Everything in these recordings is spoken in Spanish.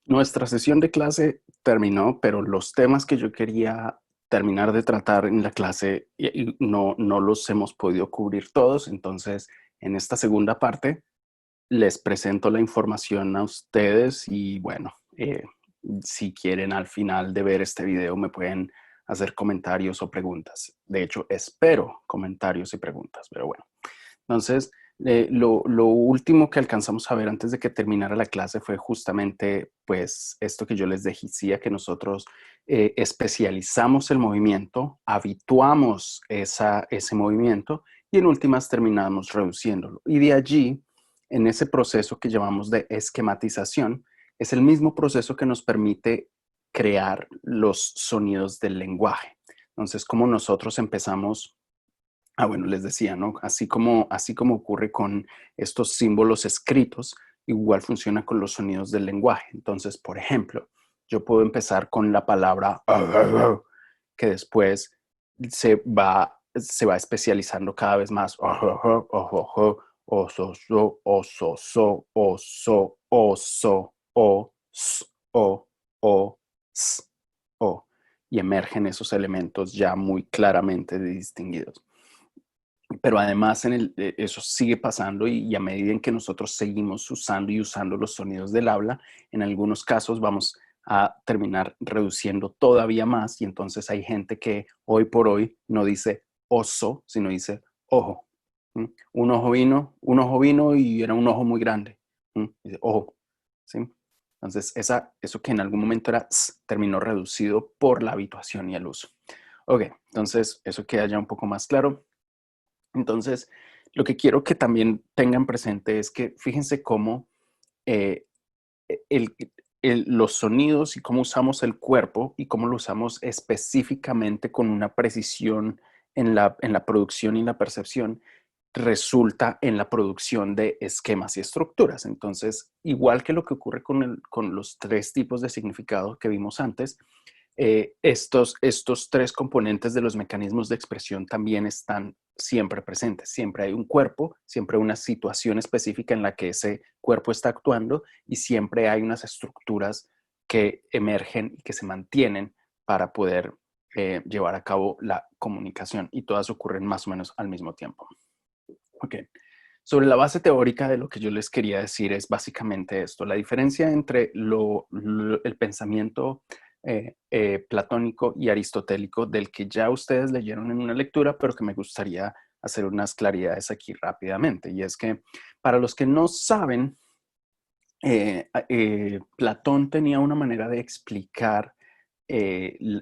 Nuestra sesión de clase terminó, pero los temas que yo quería terminar de tratar en la clase no los hemos podido cubrir todos. Entonces, en esta segunda parte, les presento la información a ustedes y bueno, si quieren al final de ver este video me pueden hacer comentarios o preguntas. De hecho, espero comentarios y preguntas, pero bueno. Entonces, lo último que alcanzamos a ver antes de que terminara la clase fue justamente, pues, esto que yo les decía, que nosotros especializamos el movimiento, habituamos ese movimiento y en últimas terminamos reduciéndolo. Y de allí, en ese proceso que llamamos de esquematización, es el mismo proceso que nos permite crear los sonidos del lenguaje. Entonces, como nosotros empezamos. Bueno, les decía, ¿no? Así como ocurre con estos símbolos escritos, igual funciona con los sonidos del lenguaje. Entonces, por ejemplo, yo puedo empezar con la palabra que después se va especializando cada vez más. Oso, oso, oso, oso, o, s, o. Y emergen esos elementos ya muy claramente distinguidos. Pero además eso sigue pasando y a medida en que nosotros seguimos usando y usando los sonidos del habla, en algunos casos vamos a terminar reduciendo todavía más y entonces hay gente que hoy por hoy no dice oso, sino dice ojo. ¿Mm? Un ojo vino y era un ojo muy grande. Dice ojo. ¿Sí? Entonces eso que en algún momento era s, terminó reducido por la habituación y el uso. Ok, entonces eso queda ya un poco más claro. Entonces, lo que quiero que también tengan presente es que fíjense cómo eh, el- los sonidos y cómo usamos el cuerpo y cómo lo usamos específicamente con una precisión en la producción y la percepción resulta en la producción de esquemas y estructuras. Entonces, igual que lo que ocurre con los tres tipos de significado que vimos antes, estos tres componentes de los mecanismos de expresión también están siempre presentes. Siempre hay un cuerpo, siempre hay una situación específica en la que ese cuerpo está actuando y siempre hay unas estructuras que emergen y que se mantienen para poder llevar a cabo la comunicación y todas ocurren más o menos al mismo tiempo. Ok. Sobre la base teórica de lo que yo les quería decir es básicamente esto, la diferencia entre el pensamiento platónico y aristotélico del que ya ustedes leyeron en una lectura, pero que me gustaría hacer unas claridades aquí rápidamente. Y es que para los que no saben, Platón tenía una manera de explicar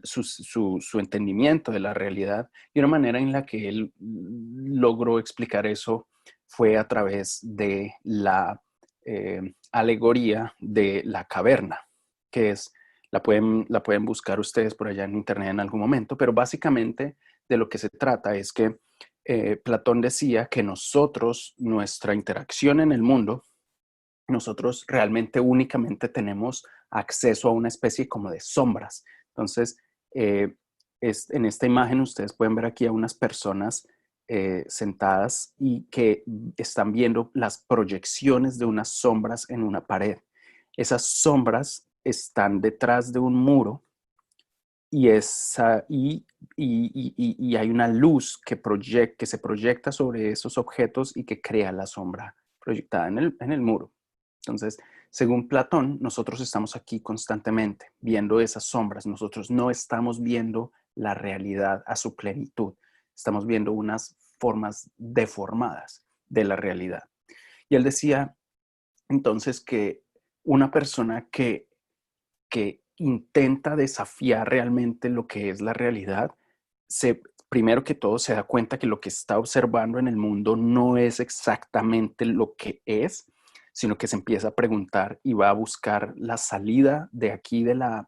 su entendimiento de la realidad y una manera en la que él logró explicar eso fue a través de la alegoría de la caverna, que es, la pueden buscar ustedes por allá en internet en algún momento, pero básicamente de lo que se trata es que Platón decía que nosotros, nuestra interacción en el mundo, nosotros realmente únicamente tenemos acceso a una especie como de sombras. Entonces, eh, en esta imagen ustedes pueden ver aquí a unas personas sentadas y que están viendo las proyecciones de unas sombras en una pared. Esas sombras están detrás de un muro y hay una luz que se proyecta sobre esos objetos y que crea la sombra proyectada en el muro. Entonces, según Platón, nosotros estamos aquí constantemente viendo esas sombras. Nosotros no estamos viendo la realidad a su plenitud. Estamos viendo unas formas deformadas de la realidad. Y él decía entonces que una persona que intenta desafiar realmente lo que es la realidad, primero que todo se da cuenta que lo que está observando en el mundo no es exactamente lo que es, sino que se empieza a preguntar y va a buscar la salida de aquí de la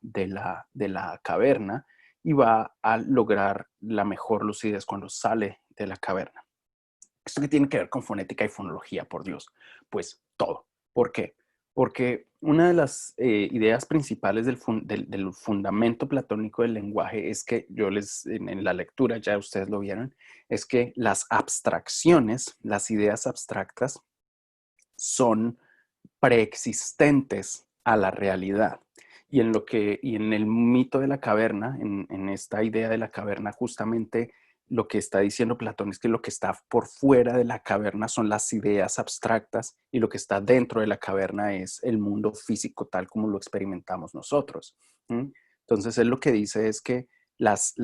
caverna y va a lograr la mejor lucidez cuando sale de la caverna. ¿Esto qué tiene que ver con fonética y fonología, por Dios? Pues todo. ¿Por qué? Porque una de las ideas principales del fundamento platónico del lenguaje es que en la lectura, ya ustedes lo vieron, es que las abstracciones, las ideas abstractas, son preexistentes a la realidad. Y en el mito de la caverna, en esta idea de la caverna, justamente lo que está diciendo Platón es que lo que está por fuera de la caverna son las ideas abstractas y lo que está dentro de la caverna es el mundo físico tal como lo experimentamos nosotros. ¿Mm? Entonces él lo que dice es que las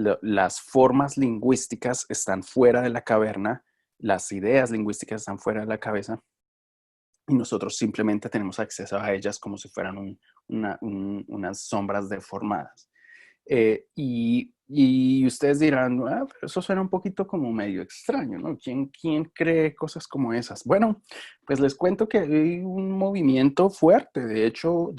formas lingüísticas están fuera de la caverna, las ideas lingüísticas están fuera de la cabeza y nosotros simplemente tenemos acceso a ellas como si fueran unas sombras deformadas. Y ustedes dirán, ah, pero eso suena un poquito como medio extraño, ¿no? ¿Quién cree cosas como esas? Bueno, pues les cuento que hay un movimiento fuerte, de hecho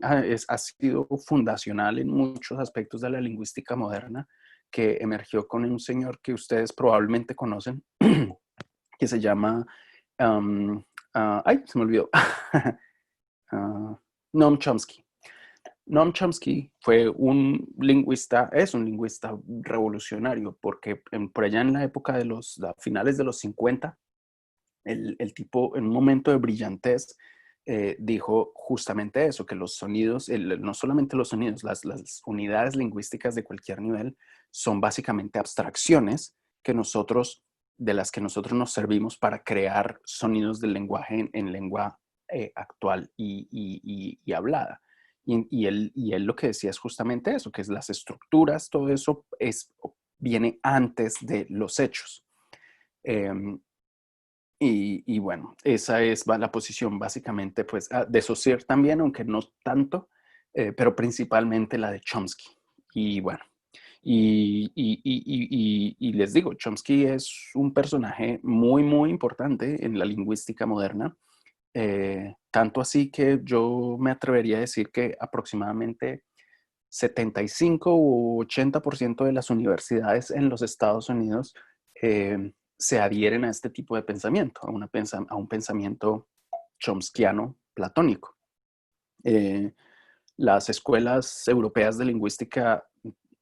ha sido fundacional en muchos aspectos de la lingüística moderna, que emergió con un señor que ustedes probablemente conocen, que se llama, um, ay, se me olvidó, Noam Chomsky. Noam Chomsky fue un lingüista, es un lingüista revolucionario, porque por allá en la época de finales de los 50, el tipo en un momento de brillantez dijo justamente eso, que los sonidos, no solamente los sonidos, las unidades lingüísticas de cualquier nivel son básicamente abstracciones que de las que nosotros nos servimos para crear sonidos del lenguaje en lengua actual y hablada. Y él lo que decía es justamente eso, que es las estructuras, todo eso viene antes de los hechos. Um, y bueno, esa es la posición básicamente, pues, de Saussure también, aunque no tanto, pero principalmente la de Chomsky. Y bueno, y les digo, Chomsky es un personaje muy, muy importante en la lingüística moderna. Tanto así que yo me atrevería a decir que aproximadamente 75 u 80% de las universidades en los Estados Unidos se adhieren a este tipo de pensamiento, a un pensamiento chomskiano platónico. Eh, las escuelas europeas de lingüística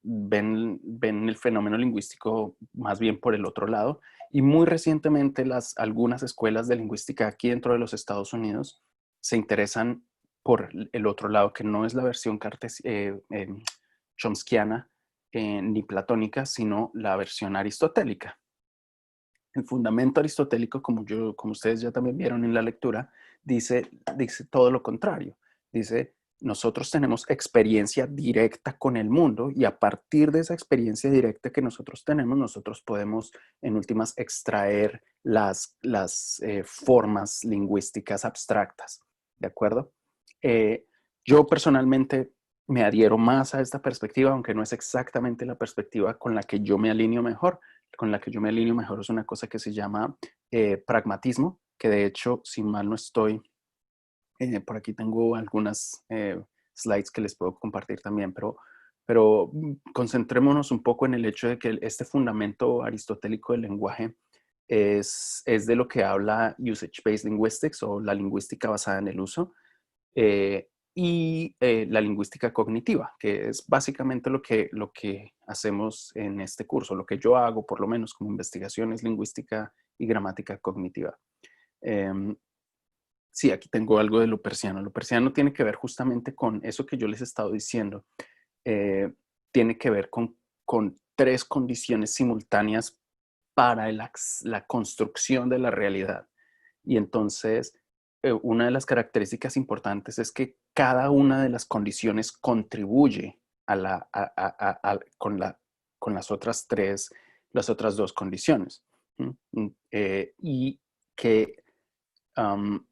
ven el fenómeno lingüístico más bien por el otro lado, y muy recientemente algunas escuelas de lingüística aquí dentro de los Estados Unidos se interesan por el otro lado, que no es la versión chomskiana ni platónica, sino la versión aristotélica. El fundamento aristotélico, como ustedes ya también vieron en la lectura, dice todo lo contrario. Dice, nosotros tenemos experiencia directa con el mundo y a partir de esa experiencia directa que nosotros tenemos, nosotros podemos en últimas extraer las formas lingüísticas abstractas. ¿De acuerdo? Eh, yo personalmente me adhiero más a esta perspectiva, aunque no es exactamente la perspectiva con la que yo me alineo mejor. Con la que yo me alineo mejor es una cosa que se llama pragmatismo, que de hecho, si mal no estoy, por aquí tengo algunas slides que les puedo compartir también, pero concentrémonos un poco en el hecho de que este fundamento aristotélico del lenguaje es de lo que habla usage-based linguistics o la lingüística basada en el uso. La lingüística cognitiva, que es básicamente lo que hacemos en este curso, lo que yo hago por lo menos como investigación es lingüística y gramática cognitiva. Eh, sí, aquí tengo algo de lo persiano. Lo persiano tiene que ver justamente con eso que yo les he estado diciendo. Eh, Tiene que ver con tres condiciones simultáneas para la construcción de la realidad. Y entonces, una de las características importantes es que cada una de las condiciones contribuye con las otras dos condiciones. Y que, um,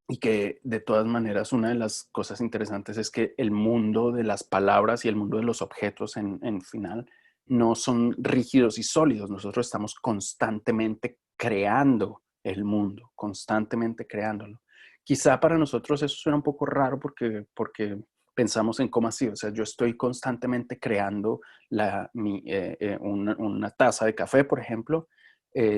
y que de todas maneras una de las cosas interesantes es que el mundo de las palabras y el mundo de los objetos en final no son rígidos y sólidos. Nosotros estamos constantemente creando el mundo, constantemente creándolo. Quizá para nosotros eso suena un poco raro porque pensamos en cómo así, o sea, yo estoy constantemente creando una taza de café, por ejemplo.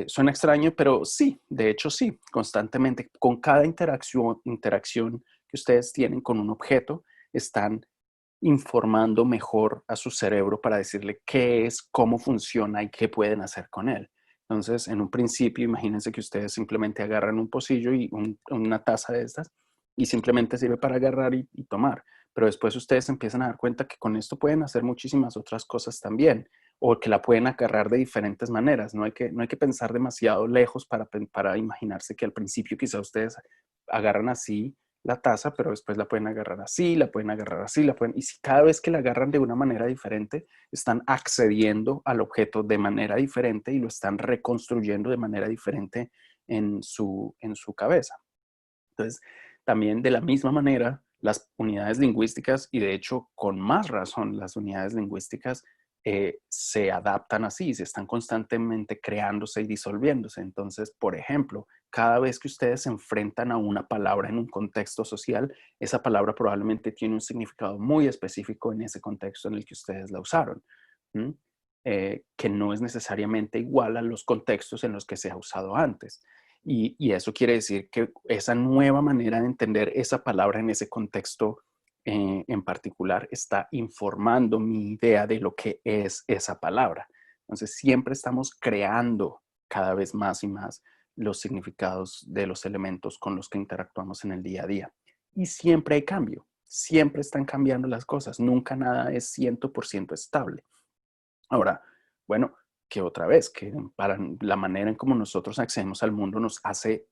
Suena extraño, pero sí, de hecho sí, constantemente, con cada interacción que ustedes tienen con un objeto, están informando mejor a su cerebro para decirle qué es, cómo funciona y qué pueden hacer con él. Entonces, en un principio, imagínense que ustedes simplemente agarran un pocillo y una taza de estas y simplemente sirve para agarrar y tomar. pero después ustedes empiezan a dar cuenta que con esto pueden hacer muchísimas otras cosas también, o que la pueden agarrar de diferentes maneras. No hay que pensar demasiado lejos para imaginarse que al principio quizá ustedes agarran así la taza, pero después la pueden agarrar así, la pueden agarrar así, y si cada vez que la agarran de una manera diferente, están accediendo al objeto de manera diferente y lo están reconstruyendo de manera diferente en su cabeza. Entonces, también de la misma manera, las unidades lingüísticas, y de hecho con más razón las unidades lingüísticas, se adaptan así, se están constantemente creándose y disolviéndose. Entonces, por ejemplo, cada vez que ustedes se enfrentan a una palabra en un contexto social, esa palabra probablemente tiene un significado muy específico en ese contexto en el que ustedes la usaron, que no es necesariamente igual a los contextos en los que se ha usado antes. Y eso quiere decir que esa nueva manera de entender esa palabra en ese contexto en particular está informando mi idea de lo que es esa palabra. Entonces, siempre estamos creando cada vez más y más los significados de los elementos con los que interactuamos en el día a día. Y siempre hay cambio, siempre están cambiando las cosas, nunca nada es 100% estable. Ahora, bueno, que otra vez, que para la manera en cómo nosotros accedemos al mundo nos hace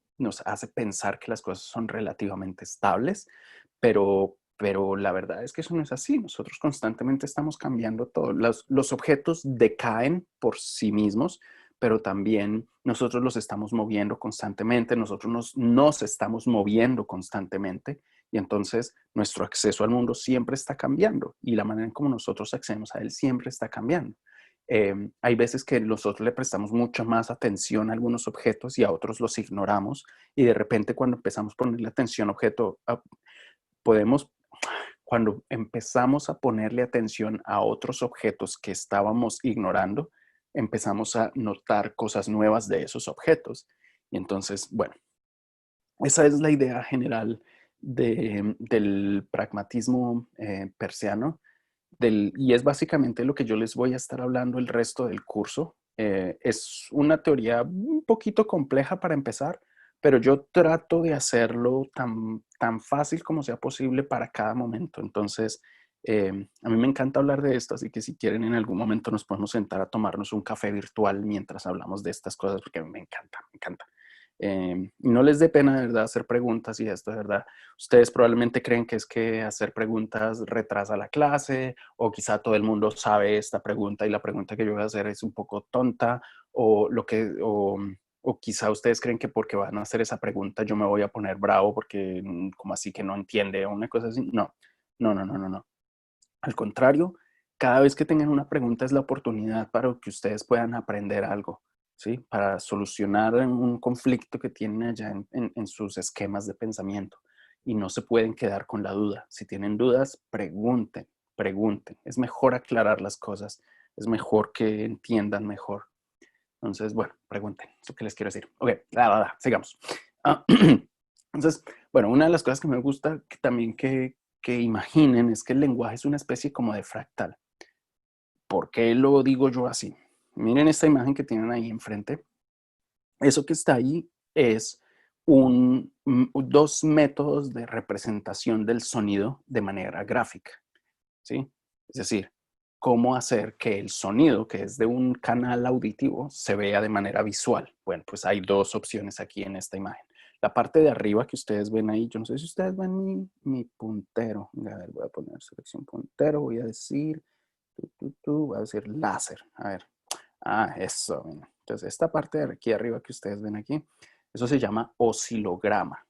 pensar que las cosas son relativamente estables, pero la verdad es que eso no es así. Nosotros constantemente estamos cambiando todo. Los objetos decaen por sí mismos, pero también nosotros los estamos moviendo constantemente, nosotros nos estamos moviendo constantemente y entonces nuestro acceso al mundo siempre está cambiando y la manera en cómo nosotros accedemos a él siempre está cambiando. Hay veces que nosotros le prestamos mucha más atención a algunos objetos y a otros los ignoramos y de repente cuando empezamos a ponerle atención a objeto, podemos, cuando empezamos a ponerle atención a otros objetos que estábamos ignorando, empezamos a notar cosas nuevas de esos objetos. Y entonces, bueno, esa es la idea general del pragmatismo persiano y es básicamente lo que yo les voy a estar hablando el resto del curso. Es una teoría un poquito compleja para empezar, pero yo trato de hacerlo tan fácil como sea posible para cada momento. Entonces, a mí me encanta hablar de esto, así que si quieren en algún momento nos podemos sentar a tomarnos un café virtual mientras hablamos de estas cosas, porque a mí me encanta, me encanta. Y no les dé pena, de verdad, hacer preguntas y esto, de verdad. Ustedes probablemente creen que es que hacer preguntas retrasa la clase o quizá todo el mundo sabe esta pregunta y la pregunta que yo voy a hacer es un poco tonta o quizá ustedes creen que porque van a hacer esa pregunta yo me voy a poner bravo porque como así que no entiende o una cosa así. No, no, no, no, no, no. Al contrario, cada vez que tengan una pregunta es la oportunidad para que ustedes puedan aprender algo, ¿sí? Para solucionar un conflicto que tienen allá en sus esquemas de pensamiento. Y no se pueden quedar con la duda. Si tienen dudas, pregunten, pregunten. Es mejor aclarar las cosas. Es mejor que entiendan mejor. Entonces, bueno, pregunten. Eso que les quiero decir. Ok, sigamos. Ah, entonces, bueno, una de las cosas que me gusta también que imaginen es que el lenguaje es una especie como de fractal. ¿Por qué lo digo yo así? Miren esta imagen que tienen ahí enfrente. Eso que está ahí es dos métodos de representación del sonido de manera gráfica, ¿sí? Es decir, cómo hacer que el sonido, que es de un canal auditivo, se vea de manera visual. Bueno, pues hay dos opciones aquí en esta imagen. La parte de arriba que ustedes ven ahí, yo no sé si ustedes ven mi puntero. A ver, voy a poner selección puntero, voy a decir, voy a decir láser. A ver, eso. Entonces, esta parte de aquí arriba que ustedes ven aquí, eso se llama oscilograma.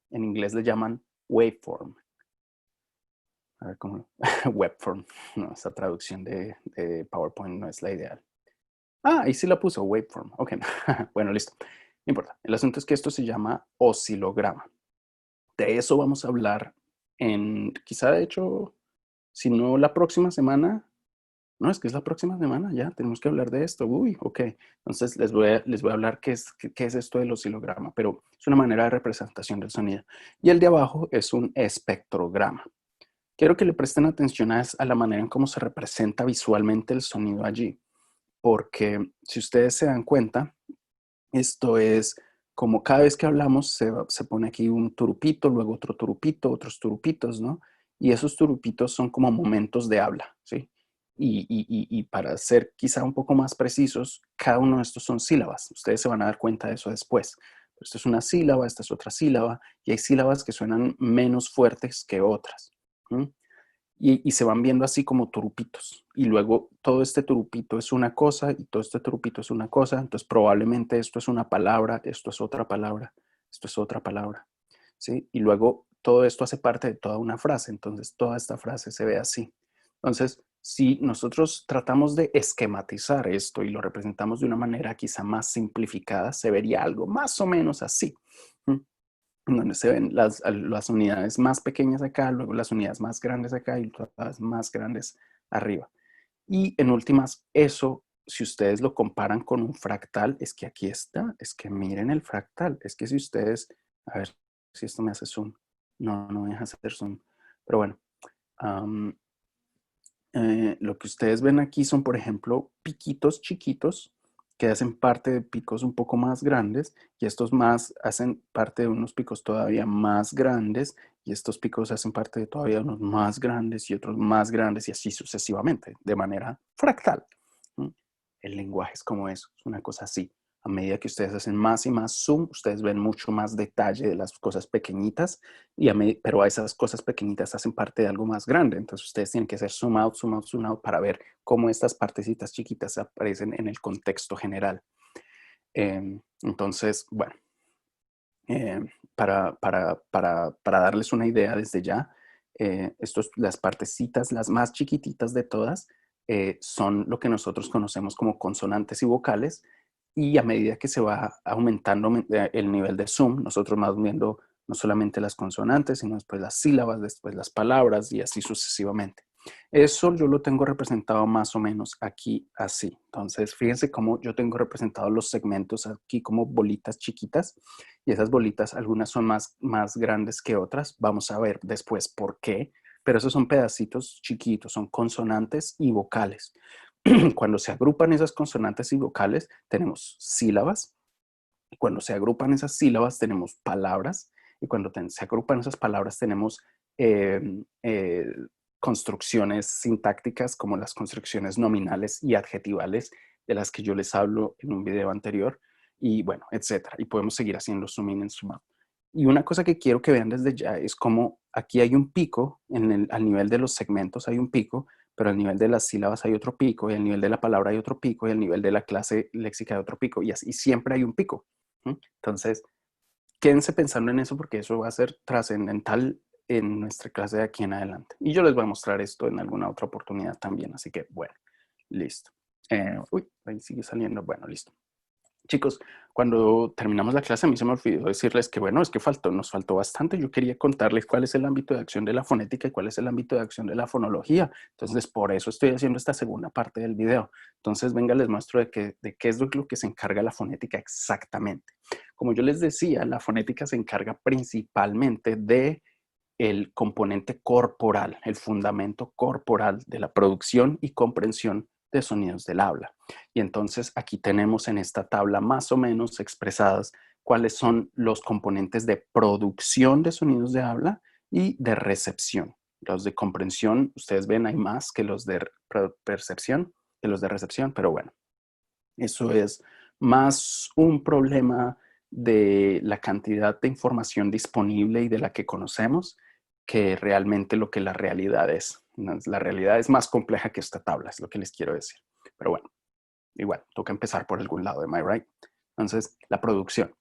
En inglés le llaman waveform. A ver cómo. Webform. No, esa traducción de PowerPoint no es la ideal. Ahí sí la puso, waveform. Ok, bueno, listo. No importa. El asunto es que esto se llama oscilograma. De eso vamos a hablar quizá de hecho, si no la próxima semana. No, es que es la próxima semana, ya tenemos que hablar de esto. Uy, ok. Entonces les voy a hablar qué es esto del oscilograma, pero es una manera de representación del sonido. Y el de abajo es un espectrograma. Quiero que le presten atención a la manera en cómo se representa visualmente el sonido allí, porque si ustedes se dan cuenta, esto es como cada vez que hablamos se pone aquí un turupito, luego otro turupito, otros turupitos, ¿no? Y esos turupitos son como momentos de habla, ¿sí? Y para ser quizá un poco más precisos, cada uno de estos son sílabas. Ustedes se van a dar cuenta de eso después. Esto es una sílaba, esta es otra sílaba, y hay sílabas que suenan menos fuertes que otras. ¿Sí? Y se van viendo así como turupitos. Y luego todo este turupito es una cosa y todo este turupito es una cosa. Entonces probablemente esto es una palabra, esto es otra palabra, esto es otra palabra. ¿Sí? Y luego todo esto hace parte de toda una frase. Entonces toda esta frase se ve así. Entonces, si nosotros tratamos de esquematizar esto y lo representamos de una manera quizá más simplificada, se vería algo más o menos así. ¿Mm? Donde se ven las unidades más pequeñas acá, luego las unidades más grandes acá y las más grandes arriba. Y en últimas, eso, si ustedes lo comparan con un fractal, es que aquí está, es que miren el fractal, es que si ustedes, a ver si esto me hace zoom, no me deja hacer zoom, pero bueno, um, lo que ustedes ven aquí son, por ejemplo, piquitos chiquitos que hacen parte de picos un poco más grandes y estos más hacen parte de unos picos todavía más grandes y estos picos hacen parte de todavía unos más grandes y otros más grandes y así sucesivamente, de manera fractal. ¿Mm? El lenguaje es como eso, es una cosa así. A medida que ustedes hacen más y más zoom, ustedes ven mucho más detalle de las cosas pequeñitas, pero a esas cosas pequeñitas hacen parte de algo más grande. Entonces ustedes tienen que hacer zoom out, zoom out, zoom out para ver cómo estas partecitas chiquitas aparecen en el contexto general. Entonces, bueno, eh, para darles una idea desde ya, las partecitas, las más chiquititas de todas, son lo que nosotros conocemos como consonantes y vocales, y a medida que se va aumentando el nivel de zoom, nosotros vamos viendo no solamente las consonantes, sino después las sílabas, después las palabras y así sucesivamente. Eso yo lo tengo representado más o menos aquí así. Entonces, fíjense cómo yo tengo representados los segmentos aquí como bolitas chiquitas y esas bolitas, algunas son más grandes que otras. Vamos a ver después por qué, pero esos son pedacitos chiquitos, son consonantes y vocales. Cuando se agrupan esas consonantes y vocales, tenemos sílabas. Y cuando se agrupan esas sílabas, tenemos palabras. Y cuando se agrupan esas palabras, tenemos eh, eh, construcciones sintácticas como las construcciones nominales y adjetivales de las que yo les hablo en un video anterior. Y bueno, etcétera. Y podemos seguir haciendo zoom in y zoom out. Y una cosa que quiero que vean desde ya es como aquí hay un pico, al nivel de los segmentos hay un pico, pero al nivel de las sílabas hay otro pico, y al nivel de la palabra hay otro pico, y al nivel de la clase léxica hay otro pico, y así siempre hay un pico. Entonces, quédense pensando en eso porque eso va a ser trascendental en nuestra clase de aquí en adelante. Y yo les voy a mostrar esto en alguna otra oportunidad también, así que bueno, listo. Uy, ahí sigue saliendo, bueno, listo. Chicos, cuando terminamos la clase a mí se me olvidó decirles que bueno, es que nos faltó bastante. Yo quería contarles cuál es el ámbito de acción de la fonética y cuál es el ámbito de acción de la fonología. Entonces, por eso estoy haciendo esta segunda parte del video. Entonces, venga, les muestro de qué es lo que se encarga la fonética exactamente. Como yo les decía, la fonética se encarga principalmente de el componente corporal, el fundamento corporal de la producción y comprensión de sonidos del habla. Y entonces aquí tenemos en esta tabla más o menos expresadas cuáles son los componentes de producción de sonidos de habla y de recepción. Los de comprensión, ustedes ven, hay más que los de percepción, que los de recepción, pero bueno, eso es más un problema de la cantidad de información disponible y de la que conocemos que realmente lo que la realidad es. La realidad es más compleja que esta tabla, es lo que les quiero decir. Pero bueno, igual, toca empezar por algún lado, am I right? Entonces, la producción.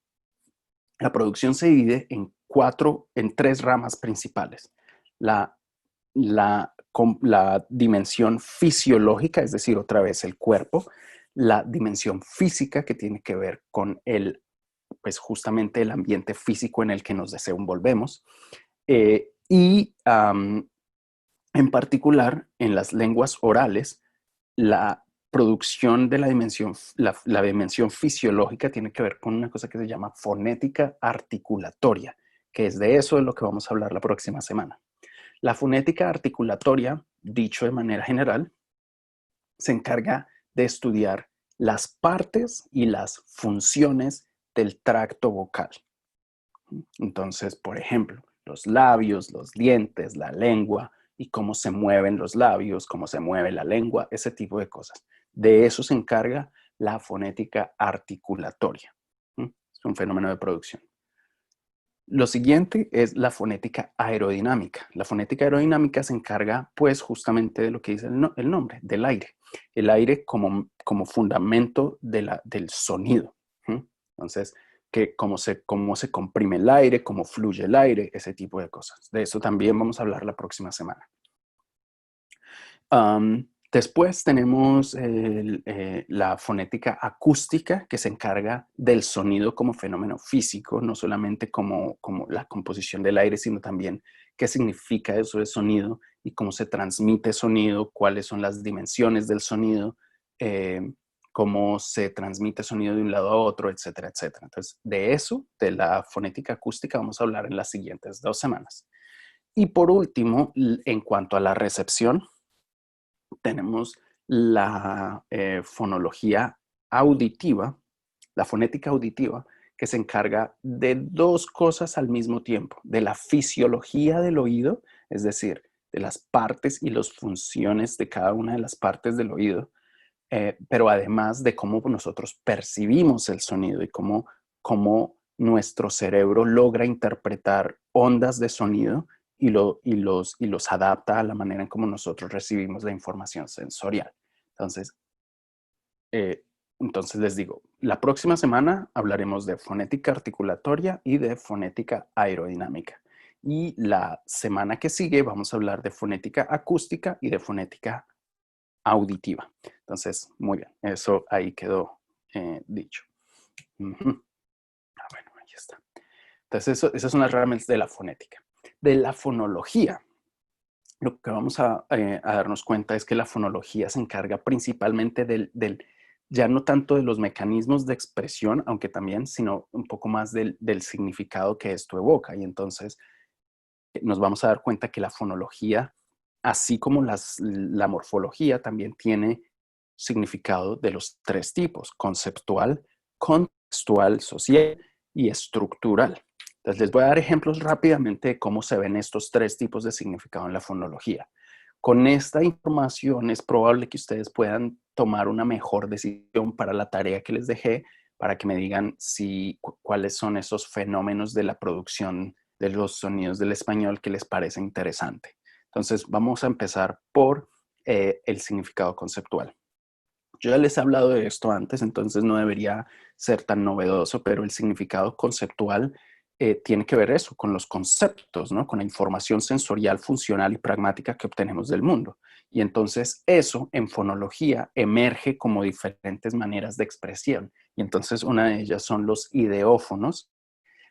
La producción se divide en tres ramas principales. La, la dimensión fisiológica, es decir, otra vez el cuerpo, la dimensión física que tiene que ver con pues justamente el ambiente físico en el que nos desenvolvemos, y en particular en las lenguas orales, la producción de la dimensión fisiológica tiene que ver con una cosa que se llama fonética articulatoria, que es de eso de lo que vamos a hablar la próxima semana. La fonética articulatoria, dicho de manera general, se encarga de estudiar las partes y las funciones del tracto vocal. Entonces, por ejemplo, los labios, los dientes, la lengua, y cómo se mueven los labios, cómo se mueve la lengua, ese tipo de cosas. De eso se encarga la fonética articulatoria. Es un fenómeno de producción. Lo siguiente es la fonética aerodinámica. La fonética aerodinámica se encarga, pues, justamente de lo que dice el nombre, del aire. El aire como fundamento del sonido. Entonces, cómo se comprime el aire, cómo fluye el aire, ese tipo de cosas. De eso también vamos a hablar la próxima semana. Después tenemos la fonética acústica, que se encarga del sonido como fenómeno físico, no solamente como la composición del aire, sino también qué significa eso de sonido y cómo se transmite sonido, cuáles son las dimensiones del sonido, cómo se transmite sonido de un lado a otro, etcétera, etcétera. Entonces, de eso, de la fonética acústica, vamos a hablar en las siguientes 2 semanas. Y por último, en cuanto a la recepción, tenemos la fonología auditiva, la fonética auditiva, que se encarga de 2 cosas al mismo tiempo, de la fisiología del oído, es decir, de las partes y las funciones de cada una de las partes del oído, pero además de cómo nosotros percibimos el sonido y cómo nuestro cerebro logra interpretar ondas de sonido y los adapta a la manera en cómo nosotros recibimos la información sensorial. Eh, entonces les digo, la próxima semana hablaremos de fonética articulatoria y de fonética aerodinámica. Y la semana que sigue vamos a hablar de fonética acústica y de fonética auditiva. Entonces, muy bien, eso ahí quedó dicho. Bueno, ahí está. Entonces, esas son las ramas de la fonética. De la fonología, lo que vamos a darnos cuenta es que la fonología se encarga principalmente ya no tanto de los mecanismos de expresión, aunque también, sino un poco más del significado que esto evoca. Y entonces nos vamos a dar cuenta que la fonología, así como la morfología, también tiene significado de los 3 tipos: conceptual, contextual, social y estructural. Entonces les voy a dar ejemplos rápidamente de cómo se ven estos 3 tipos de significado en la fonología. Con esta información es probable que ustedes puedan tomar una mejor decisión para la tarea que les dejé, para que me digan cuáles son esos fenómenos de la producción de los sonidos del español que les parece interesante. Entonces vamos a empezar por el significado conceptual. Yo ya les he hablado de esto antes, entonces no debería ser tan novedoso, pero el significado conceptual tiene que ver eso, con los conceptos, ¿no? Con la información sensorial, funcional y pragmática que obtenemos del mundo. Y entonces eso en fonología emerge como diferentes maneras de expresión. Y entonces una de ellas son los ideófonos.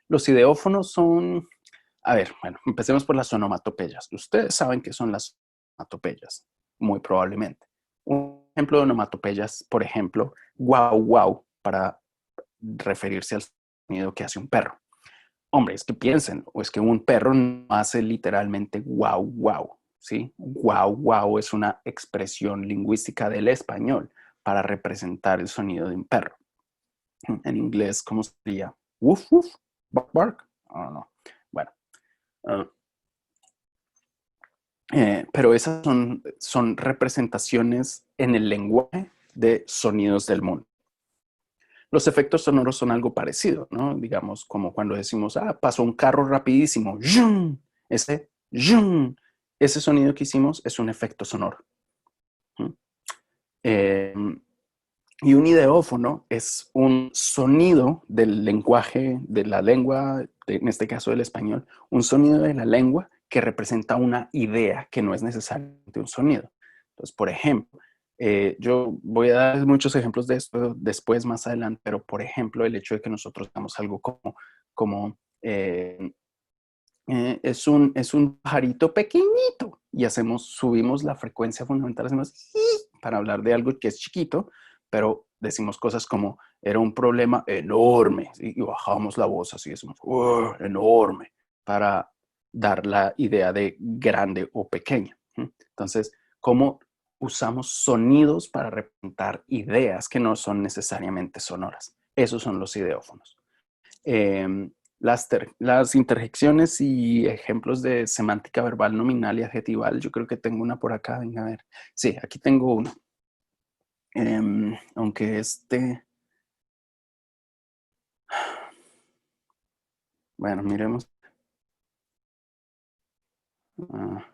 Los ideófonos son, a ver, bueno, empecemos por las onomatopeyas. Ustedes saben qué son las onomatopeyas, muy probablemente. Un ejemplo de onomatopeyas, por ejemplo, guau, guau, para referirse al sonido que hace un perro. Hombre, es que piensen, o es que un perro no hace literalmente guau, guau, ¿sí? Guau, guau es una expresión lingüística del español para representar el sonido de un perro. En inglés, ¿cómo sería? Woof, woof, bark, bark. Oh, no. Bueno, uh, pero esas son representaciones en el lenguaje de sonidos del mundo. Los efectos sonoros son algo parecido, ¿no? Digamos, como cuando decimos, pasó un carro rapidísimo. ¡Yum! ¡Yum! Ese sonido que hicimos es un efecto sonoro. Y un ideófono es un sonido del lenguaje, de la lengua, en este caso del español, un sonido de la lengua que representa una idea que no es necesariamente un sonido. Entonces, por ejemplo, yo voy a dar muchos ejemplos de esto después, más adelante, pero por ejemplo, el hecho de que nosotros hagamos algo como es un pajarito pequeñito y subimos la frecuencia fundamental, hacemos para hablar de algo que es chiquito, pero decimos cosas como era un problema enorme, ¿sí? Y bajamos la voz así, decimos enorme, para dar la idea de grande o pequeño. Entonces, ¿cómo usamos sonidos para representar ideas que no son necesariamente sonoras? Esos son los ideófonos. las interjecciones y ejemplos de semántica verbal, nominal y adjetival, yo creo que tengo una por acá. Venga, a ver. Sí, aquí tengo una. Aunque bueno, miremos. Ah,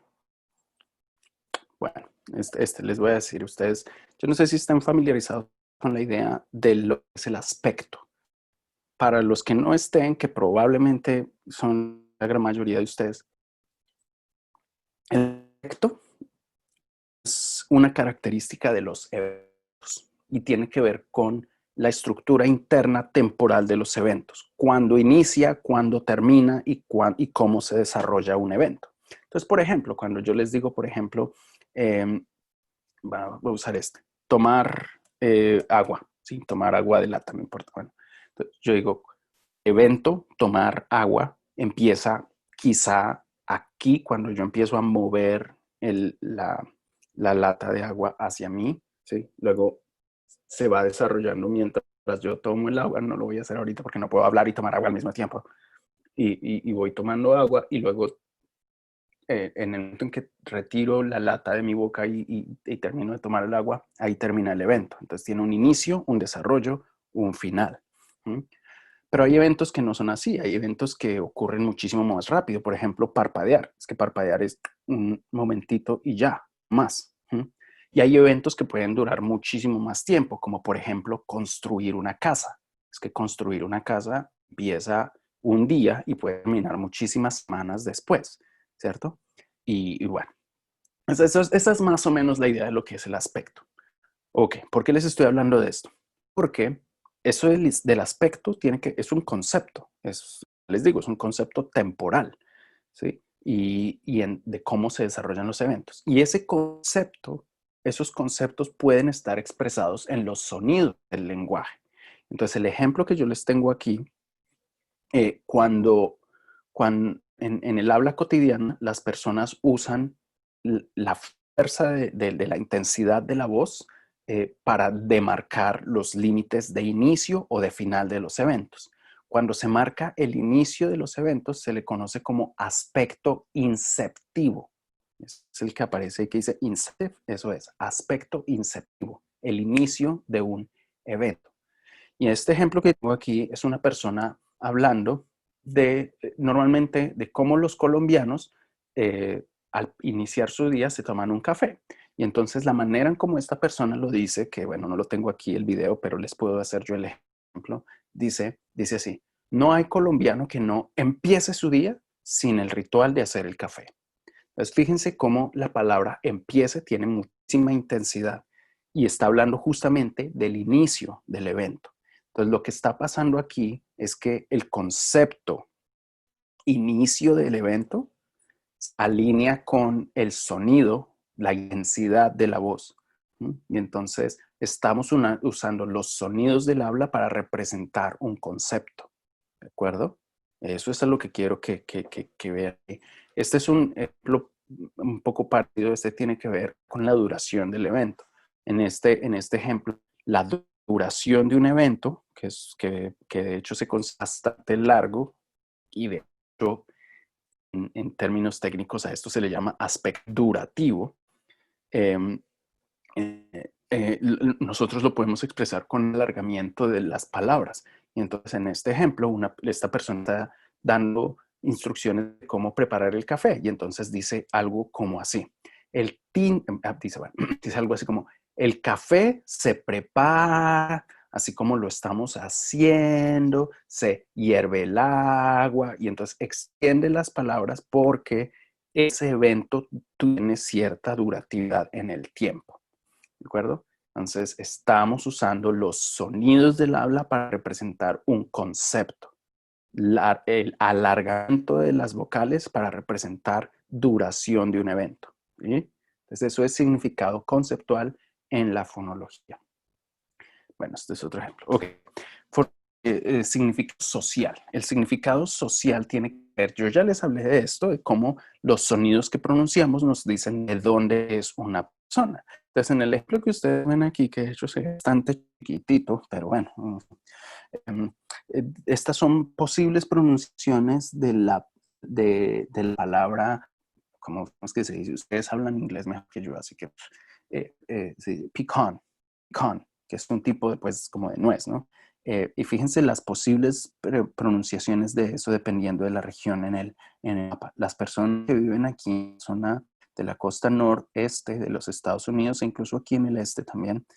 bueno, les voy a decir a ustedes, yo no sé si están familiarizados con la idea de lo que es el aspecto. Para los que no estén, que probablemente son la gran mayoría de ustedes, el aspecto es una característica de los eventos y tiene que ver con la estructura interna temporal de los eventos, cuándo inicia, cuándo termina y cómo se desarrolla un evento. Entonces, por ejemplo, cuando yo les digo, por ejemplo, voy a usar tomar agua, ¿sí? Tomar agua de lata, no importa. Bueno, entonces yo digo, evento, tomar agua, empieza quizá aquí cuando yo empiezo a mover la lata de agua hacia mí, ¿sí? Luego se va desarrollando mientras yo tomo el agua, no lo voy a hacer ahorita porque no puedo hablar y tomar agua al mismo tiempo, y voy tomando agua y luego en el momento en que retiro la lata de mi boca y termino de tomar el agua, ahí termina el evento. Entonces tiene un inicio, un desarrollo, un final. ¿Sí? Pero hay eventos que no son así, hay eventos que ocurren muchísimo más rápido. Por ejemplo, parpadear. Es que parpadear es un momentito y ya, más. ¿Sí? Y hay eventos que pueden durar muchísimo más tiempo, como por ejemplo construir una casa. Es que construir una casa empieza un día y puede terminar muchísimas semanas después, ¿cierto? Y bueno, esa es más o menos la idea de lo que es el aspecto. Ok, ¿por qué les estoy hablando de esto? Porque eso del aspecto es un concepto, les digo, es un concepto temporal, ¿sí? De cómo se desarrollan los eventos. Y ese concepto, esos conceptos pueden estar expresados en los sonidos del lenguaje. Entonces, el ejemplo que yo les tengo aquí, cuando en el habla cotidiana las personas usan la fuerza de la intensidad de la voz para demarcar los límites de inicio o de final de los eventos. Cuando se marca el inicio de los eventos, se le conoce como aspecto inceptivo. Es el que aparece y que dice inceptive, eso es, aspecto inceptivo, el inicio de un evento. Y este ejemplo que tengo aquí es una persona hablando normalmente de cómo los colombianos al iniciar su día se toman un café. Y entonces la manera en cómo esta persona lo dice, que bueno, no lo tengo aquí el video, pero les puedo hacer yo el ejemplo, dice así: no hay colombiano que no empiece su día sin el ritual de hacer el café. Entonces fíjense cómo la palabra empiece tiene muchísima intensidad y está hablando justamente del inicio del evento. Entonces lo que está pasando aquí es que el concepto inicio del evento alinea con el sonido, la intensidad de la voz. Y entonces estamos usando los sonidos del habla para representar un concepto. ¿De acuerdo? Eso es lo que quiero que vean. Este es un ejemplo un poco partido. Este tiene que ver con la duración del evento. En este ejemplo, la duración de un evento, que de hecho se considera bastante largo y de hecho en términos técnicos a esto se le llama aspecto durativo. Eh, nosotros lo podemos expresar con el alargamiento de las palabras. Y entonces en este ejemplo, esta persona está dando instrucciones de cómo preparar el café y entonces dice algo como así. Dice algo así como, el café se prepara así como lo estamos haciendo, se hierve el agua y entonces extiende las palabras porque ese evento tiene cierta duratividad en el tiempo. ¿De acuerdo? Entonces, estamos usando los sonidos del habla para representar un concepto. El alargamiento de las vocales para representar duración de un evento. ¿Sí? Entonces, eso es significado conceptual en la fonología. Bueno, este es otro ejemplo. Ok. Significado social. El significado social tiene que ver, yo ya les hablé de esto, de cómo los sonidos que pronunciamos nos dicen de dónde es una persona. Entonces, en el ejemplo que ustedes ven aquí, que de hecho es bastante chiquitito, pero bueno, Estas son posibles pronunciaciones de la palabra, ¿cómo es que se dice? Ustedes hablan inglés mejor que yo, así que sí, pecan, que es un tipo de, pues, como de nuez, ¿no? Y fíjense las posibles pronunciaciones de eso dependiendo de la región en el mapa. Las personas que viven aquí en la zona de la costa noreste de los Estados Unidos e incluso aquí en el este también,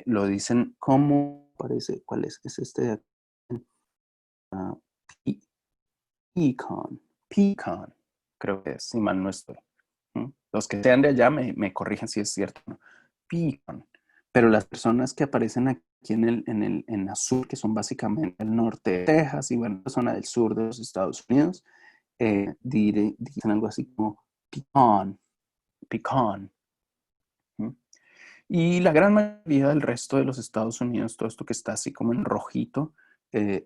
lo dicen como, parece, ¿cuál es? Es este de aquí. Uh, pecan, creo que es, si mal no estoy. Los que sean de allá me corrigen si es cierto, ¿no? Pecan. Pero las personas que aparecen aquí en azul, que son básicamente el norte de Texas y bueno, la zona del sur de los Estados Unidos, dicen algo así como pecan. Y la gran mayoría del resto de los Estados Unidos, todo esto que está así como en rojito,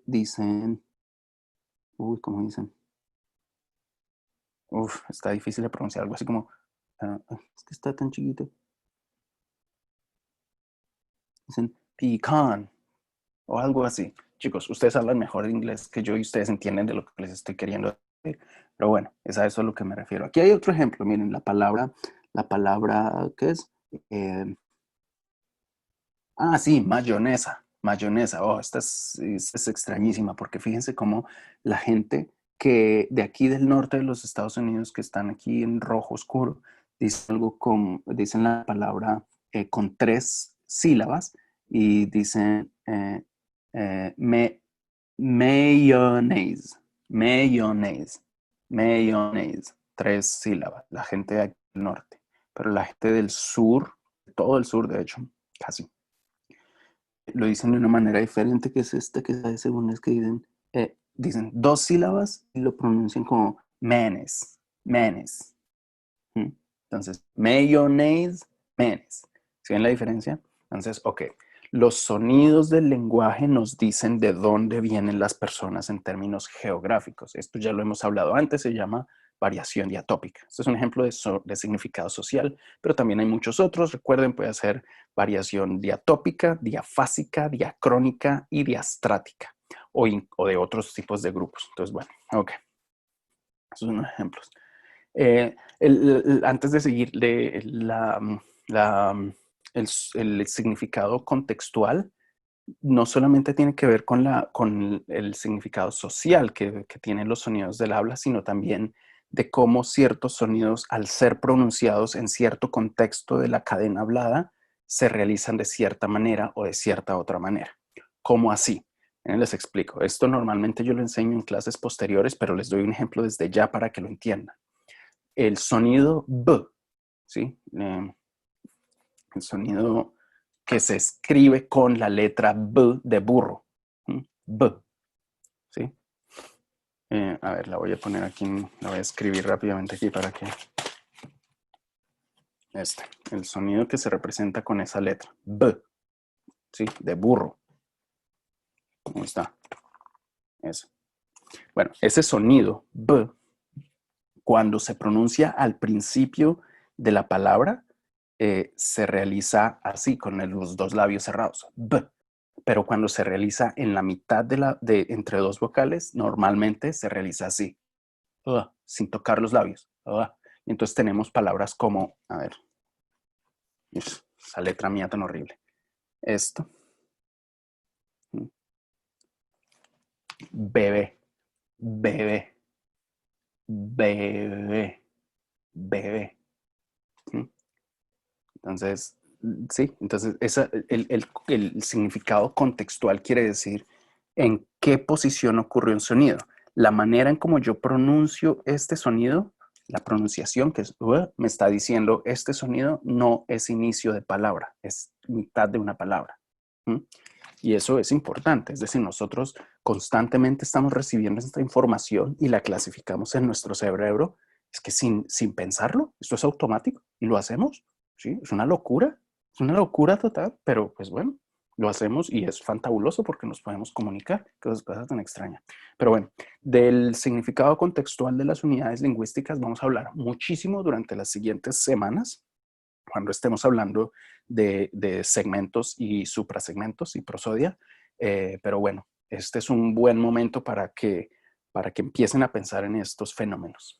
dicen, ¿cómo dicen? Está difícil de pronunciar, algo así como, es que está tan chiquito. Dicen pecan o algo así. Chicos, ustedes hablan mejor inglés que yo y ustedes entienden de lo que les estoy queriendo decir. Pero bueno, es a eso a lo que me refiero. Aquí hay otro ejemplo, miren, la palabra, ¿qué es? Sí, mayonesa. Esta es extrañísima porque fíjense cómo la gente que de aquí del norte de los Estados Unidos que están aquí en rojo oscuro, dicen la palabra con 3 sílabas y dicen me, mayonnaise, mayonnaise, mayonnaise, 3 sílabas, la gente de aquí del norte, pero la gente del sur, todo el sur de hecho, casi lo dicen de una manera diferente, que es esta que según es que dicen 2 sílabas y lo pronuncian como manes, manes. Entonces, mayonnaise, manes. ¿Sí ven la diferencia? Entonces, ok. Los sonidos del lenguaje nos dicen de dónde vienen las personas en términos geográficos. Esto ya lo hemos hablado antes, se llama variación diatópica. Este es un ejemplo de significado social, pero también hay muchos otros. Recuerden, puede ser variación diatópica, diafásica, diacrónica y diastrática, o de otros tipos de grupos. Entonces, bueno, ok. Esos son unos ejemplos. Antes de seguir, el significado contextual no solamente tiene que ver con el significado social que tienen los sonidos del habla, sino también de cómo ciertos sonidos, al ser pronunciados en cierto contexto de la cadena hablada, se realizan de cierta manera o de cierta otra manera. ¿Cómo así? Les explico. Esto normalmente yo lo enseño en clases posteriores, pero les doy un ejemplo desde ya para que lo entiendan. El sonido B, ¿sí? El sonido que se escribe con la letra B de burro. B, ¿sí? A ver, la voy a poner aquí, la voy a escribir rápidamente aquí para que... el sonido que se representa con esa letra. B, ¿sí? De burro. ¿Cómo está? Eso. Bueno, ese sonido B, cuando se pronuncia al principio de la palabra, se realiza así, con los 2 labios cerrados. B. Pero cuando se realiza en la mitad entre 2 vocales, normalmente se realiza así, sin tocar los labios. Y entonces tenemos palabras como, a ver, esa letra mía tan horrible. Esto. Bebé, bebé, bebé, bebé. Entonces, sí, entonces el significado contextual quiere decir en qué posición ocurrió un sonido. La manera en cómo yo pronuncio este sonido, la pronunciación que es, me está diciendo este sonido no es inicio de palabra, es mitad de una palabra. Y eso es importante, es decir, nosotros constantemente estamos recibiendo esta información y la clasificamos en nuestro cerebro. Es que sin pensarlo, esto es automático y lo hacemos. ¿Sí? Es una locura total, pero pues bueno, lo hacemos y es fantabuloso porque nos podemos comunicar, cosas tan extrañas. Pero bueno, del significado contextual de las unidades lingüísticas vamos a hablar muchísimo durante las siguientes semanas, cuando estemos hablando de segmentos y suprasegmentos y prosodia. Pero bueno, este es un buen momento para que empiecen a pensar en estos fenómenos.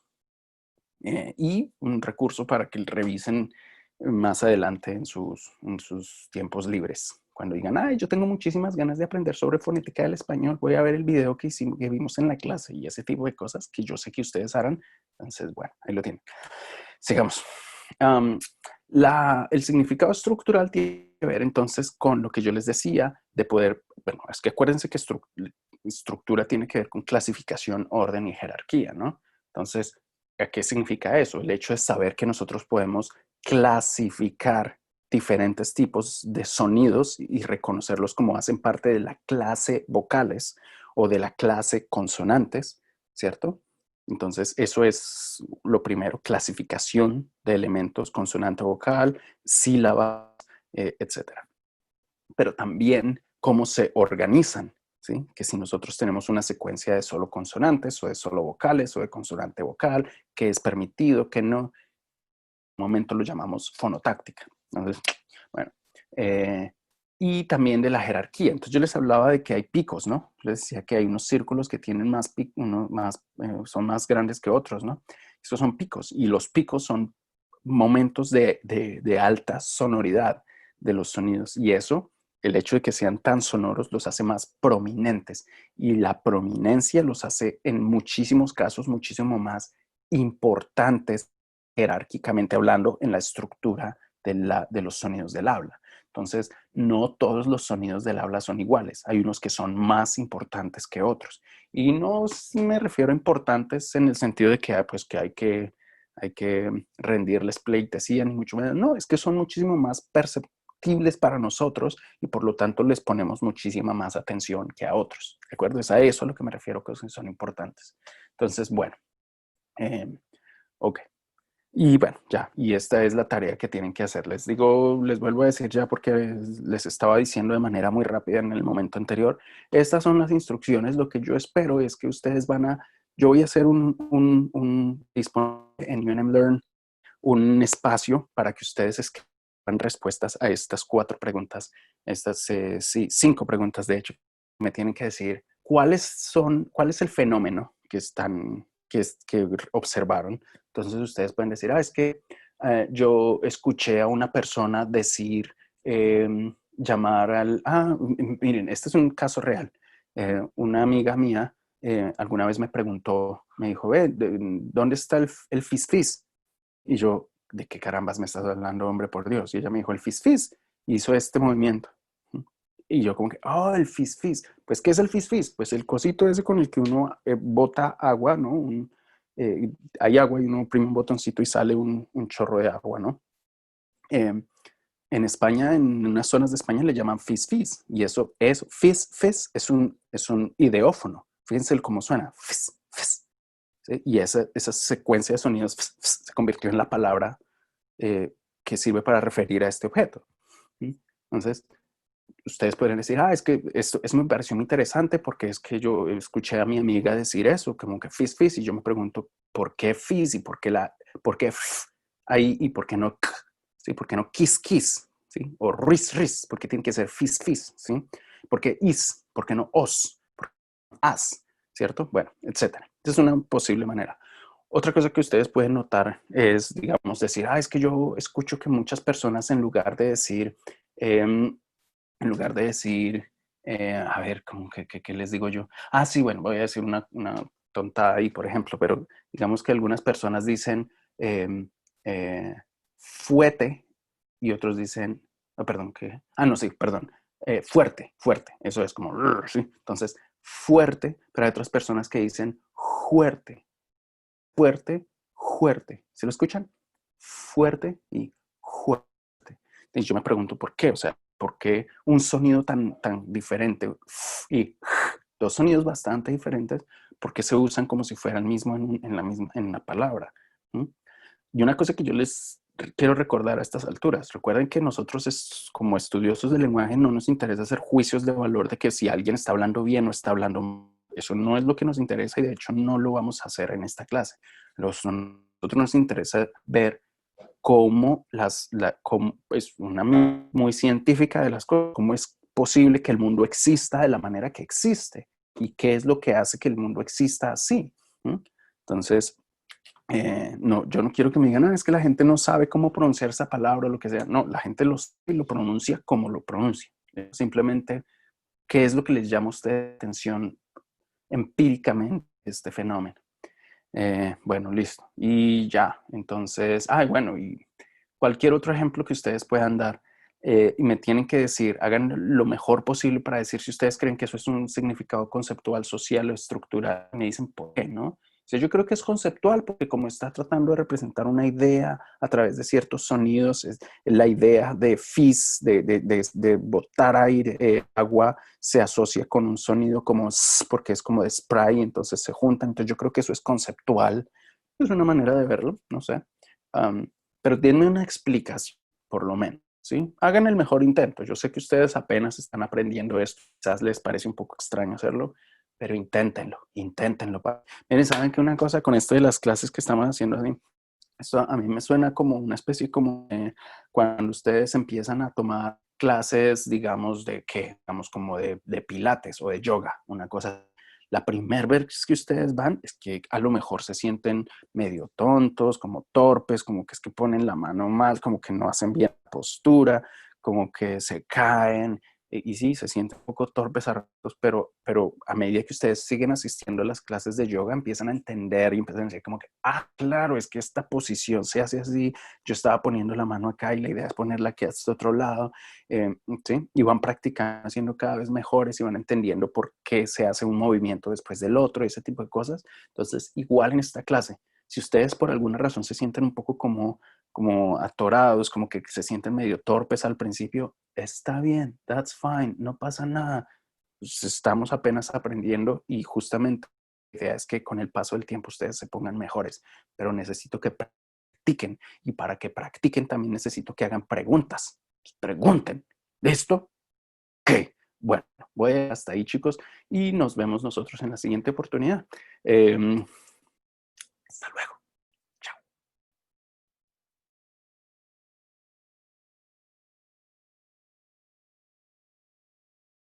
Y un recurso para que revisen más adelante en sus tiempos libres. Cuando digan, ay, yo tengo muchísimas ganas de aprender sobre fonética del español, voy a ver el video que vimos en la clase y ese tipo de cosas que yo sé que ustedes harán. Entonces, bueno, ahí lo tienen. Sigamos. Um, el significado estructural tiene que ver entonces con lo que yo les decía de poder, bueno, es que acuérdense que estructura tiene que ver con clasificación, orden y jerarquía, ¿no? Entonces, ¿qué significa eso? El hecho de saber que nosotros podemos clasificar diferentes tipos de sonidos y reconocerlos como hacen parte de la clase vocales o de la clase consonantes, ¿cierto? Entonces, eso es lo primero, clasificación de elementos, consonante vocal, sílabas, etcétera. Pero también cómo se organizan, ¿sí? Que si nosotros tenemos una secuencia de solo consonantes o de solo vocales o de consonante vocal, qué es permitido, qué no, en un momento lo llamamos fonotáctica. Entonces, bueno, y también de la jerarquía. Entonces yo les hablaba de que hay picos, ¿no? Les decía que hay unos círculos que tienen son más grandes que otros, ¿no? Estos son picos y los picos son momentos de alta sonoridad de los sonidos y eso, el hecho de que sean tan sonoros los hace más prominentes y la prominencia los hace en muchísimos casos muchísimo más importantes jerárquicamente hablando en la estructura de los sonidos del habla. Entonces, no todos los sonidos del habla son iguales. Hay unos que son más importantes que otros. Y no me refiero a importantes en el sentido de que, pues, que hay que rendirles pleitesía, ni mucho menos. No, es que son muchísimo más perceptibles para nosotros y por lo tanto les ponemos muchísima más atención que a otros. ¿De acuerdo? Es a eso a lo que me refiero que son importantes. Entonces, bueno, ok. Y bueno, ya, y esta es la tarea que tienen que hacer. Les digo, les vuelvo a decir ya porque les estaba diciendo de manera muy rápida en el momento anterior. Estas son las instrucciones. Lo que yo espero es que ustedes yo voy a hacer en UNM Learn un espacio para que ustedes escriban respuestas a estas 4 preguntas, sí, 5 preguntas de hecho. Me tienen que decir cuál es el fenómeno que observaron. Entonces ustedes pueden decir, es que yo escuché a una persona decir, llamar miren, este es un caso real. Una amiga mía alguna vez me preguntó, me dijo, ¿dónde está el fis-fis? Y yo, ¿de qué carambas me estás hablando, hombre, por Dios? Y ella me dijo, el fis-fis. Hizo este movimiento. Y yo como que, el fis-fis. Pues, ¿qué es el fis-fis? Pues el cosito ese con el que uno bota agua, ¿no? Hay agua y uno oprime un botoncito y sale un chorro de agua, ¿no? En España, en unas zonas de España le llaman fis-fis. Y fis-fis es un ideófono. Fíjense cómo suena. Fis-fis. ¿Sí? Y esa secuencia de sonidos se convirtió en la palabra que sirve para referir a este objeto. ¿Sí? Entonces, ustedes podrían decir, es que esto me pareció muy interesante porque es que yo escuché a mi amiga decir eso, como que fizz, fizz, y yo me pregunto, ¿por qué fizz? ¿Y por qué ahí y por qué no k? ¿Sí? ¿Por qué no kiss, kiss? ¿Sí? O ris, ris, porque tiene que ser fizz, fizz, ¿sí? ¿Por qué is? ¿Por qué no os? ¿Por qué no as? ¿Cierto? Bueno, etcétera. Esa es una posible manera. Otra cosa que ustedes pueden notar es, digamos, decir, es que yo escucho que muchas personas en lugar de decir, a ver, ¿qué les digo yo? Sí, bueno, voy a decir una tontada ahí, por ejemplo, pero digamos que algunas personas dicen fuete y otros dicen, perdón, ¿qué? No, sí, perdón, fuerte, fuerte, eso es como, ¿sí? Entonces, fuerte, pero hay otras personas que dicen fuerte, fuerte, fuerte. ¿Se lo escuchan? Fuerte y fuerte. Y yo me pregunto por qué, o sea, ¿por qué un sonido tan diferente y dos sonidos bastante diferentes, por qué se usan como si fueran mismo en la palabra? ¿Mm? Y una cosa que yo les quiero recordar a estas alturas, recuerden que nosotros como estudiosos del lenguaje no nos interesa hacer juicios de valor de que si alguien está hablando bien o está hablando mal. Eso no es lo que nos interesa y de hecho no lo vamos a hacer en esta clase. Nosotros nos interesa ver cómo es una muy científica de las cosas, cómo es posible que el mundo exista de la manera que existe y qué es lo que hace que el mundo exista así. Entonces, no, yo no quiero que me digan, es que la gente no sabe cómo pronunciar esa palabra o lo que sea. No, la gente lo pronuncia como lo pronuncia. Simplemente, ¿qué es lo que les llama a usted la atención empíricamente este fenómeno? Bueno, listo. Y ya, entonces, bueno, y cualquier otro ejemplo que ustedes puedan dar. Y me tienen que decir, hagan lo mejor posible para decir si ustedes creen que eso es un significado conceptual, social o estructural. Me dicen por qué, ¿no? O sea, yo creo que es conceptual porque como está tratando de representar una idea a través de ciertos sonidos, es la idea de fizz, de botar aire, agua, se asocia con un sonido como porque es como de spray, entonces se juntan. Entonces yo creo que eso es conceptual. Es una manera de verlo, no sé. Pero denme una explicación, por lo menos, ¿sí? Hagan el mejor intento. Yo sé que ustedes apenas están aprendiendo esto. Quizás les parece un poco extraño hacerlo, pero inténtenlo, inténtenlo. Miren, ¿saben que una cosa con esto de las clases que estamos haciendo así? Esto a mí me suena como una especie como cuando ustedes empiezan a tomar clases, digamos, de qué, digamos, como de pilates o de yoga, una cosa. La primera vez que ustedes van es que a lo mejor se sienten medio tontos, como torpes, como que es que ponen la mano mal, como que no hacen bien la postura, como que se caen. Y sí, se sienten un poco torpes a ratos, pero a medida que ustedes siguen asistiendo a las clases de yoga, empiezan a entender y empiezan a decir como que, claro, es que esta posición se hace así, yo estaba poniendo la mano acá y la idea es ponerla aquí a este otro lado, ¿sí? Y van practicando, haciendo cada vez mejores y van entendiendo por qué se hace un movimiento después del otro, ese tipo de cosas. Entonces, igual en esta clase, si ustedes por alguna razón se sienten un poco como atorados, como que se sienten medio torpes al principio, está bien, that's fine, no pasa nada. Pues estamos apenas aprendiendo y justamente la idea es que con el paso del tiempo ustedes se pongan mejores, pero necesito que practiquen y para que practiquen también necesito que hagan preguntas. Pregunten, ¿listo? ¿Qué? Bueno, voy hasta ahí, chicos, y nos vemos nosotros en la siguiente oportunidad. Hasta luego.